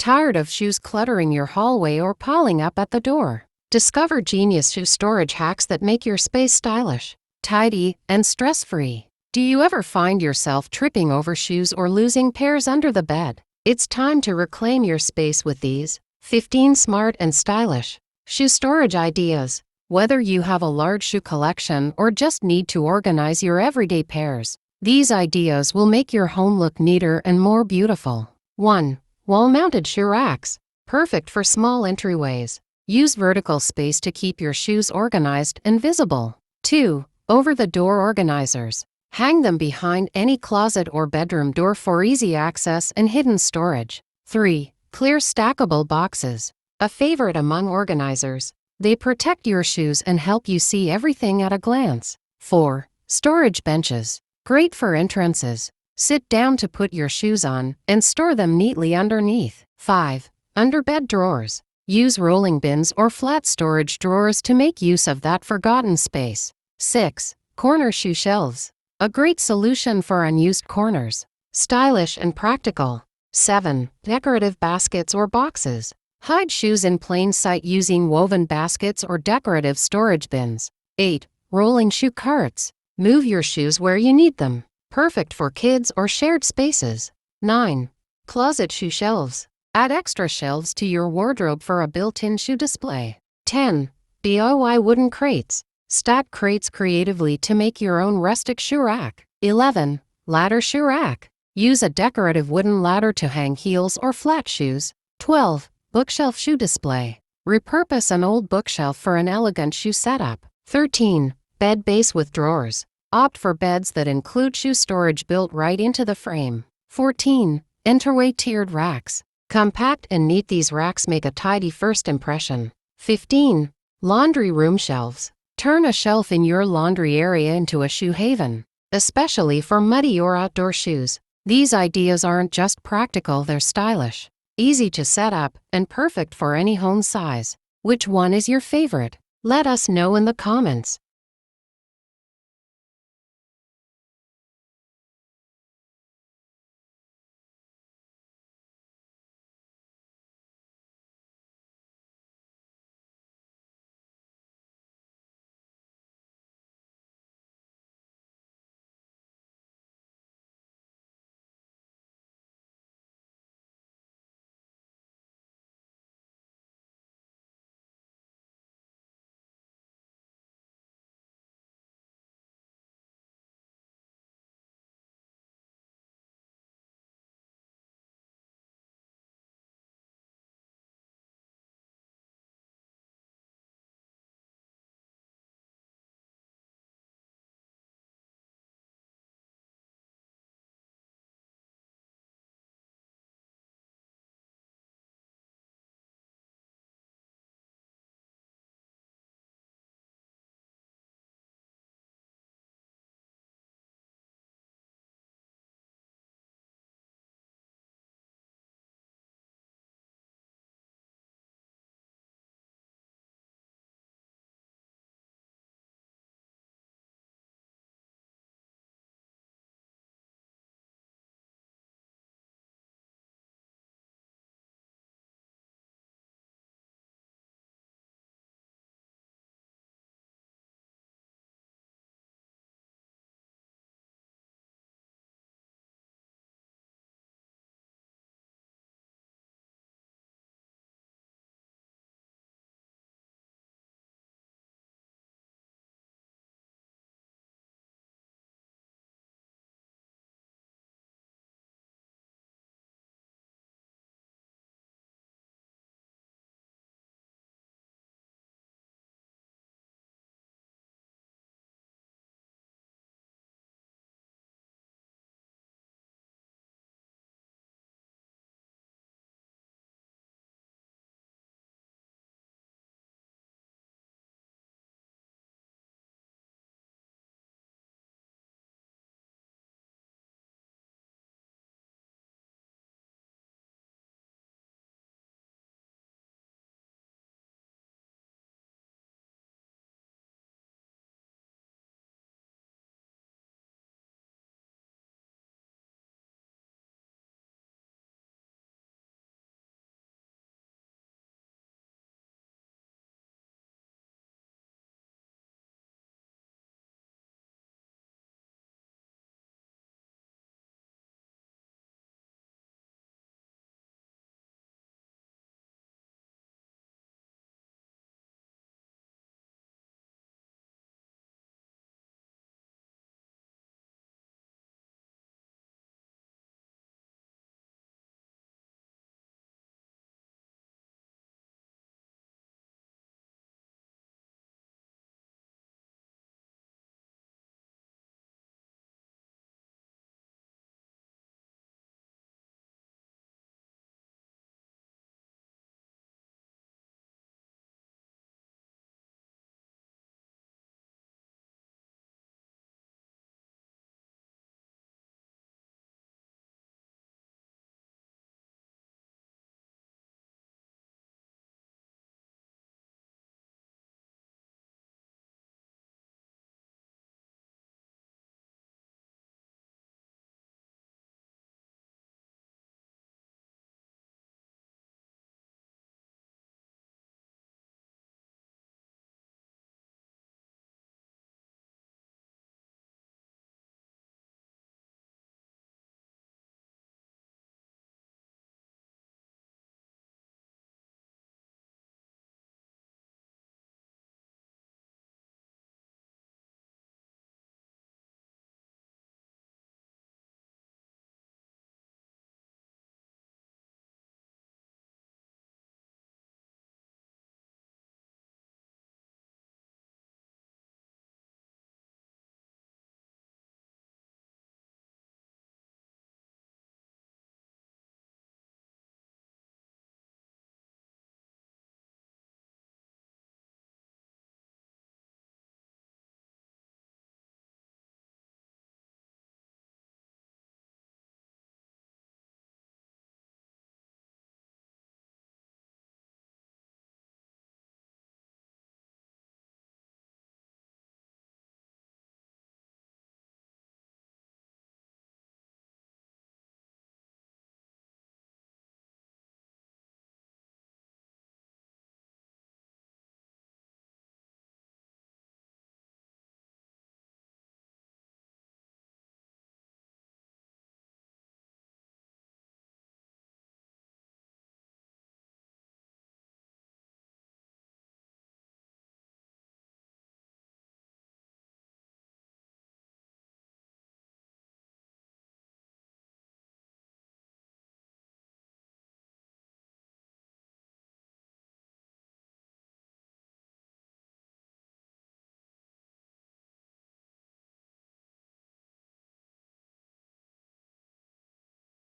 Tired of shoes cluttering your hallway or piling up at the door? Discover genius shoe storage hacks that make your space stylish, tidy, and stress-free. Do you ever find yourself tripping over shoes or losing pairs under the bed? It's time to reclaim your space with these 15 smart and stylish shoe storage ideas. Whether you have a large shoe collection or just need to organize your everyday pairs, these ideas will make your home look neater and more beautiful. 1. Wall-mounted shoe racks. Perfect for small entryways. Use vertical space to keep your shoes organized and visible. 2. Over-the-door organizers. Hang them behind any closet or bedroom door for easy access and hidden storage. 3. Clear stackable boxes. A favorite among organizers. They protect your shoes and help you see everything at a glance. 4. Storage benches. Great for entrances. Sit down to put your shoes on and store them neatly underneath. 5. Underbed drawers. Use rolling bins or flat storage drawers to make use of that forgotten space. 6. Corner shoe shelves. A great solution for unused corners. Stylish and practical. 7. Decorative baskets or boxes. Hide shoes in plain sight using woven baskets or decorative storage bins. 8. Rolling shoe carts. Move your shoes where you need them. Perfect for kids or shared spaces. 9. Closet shoe shelves. Add extra shelves to your wardrobe for a built-in shoe display. 10. DIY wooden crates. Stack crates creatively to make your own rustic shoe rack. 11. Ladder shoe rack. Use a decorative wooden ladder to hang heels or flat shoes. 12. Bookshelf shoe display. Repurpose an old bookshelf for an elegant shoe setup. 13. Bed base with drawers. Opt for beds that include shoe storage built right into the frame. 14. Entryway tiered racks. Compact and neat, these racks make a tidy first impression. 15. Laundry room shelves. Turn a shelf in your laundry area into a shoe haven, especially for muddy or outdoor shoes. These ideas aren't just practical, they're stylish, easy to set up, and perfect for any home size. Which one is your favorite? Let us know in the comments.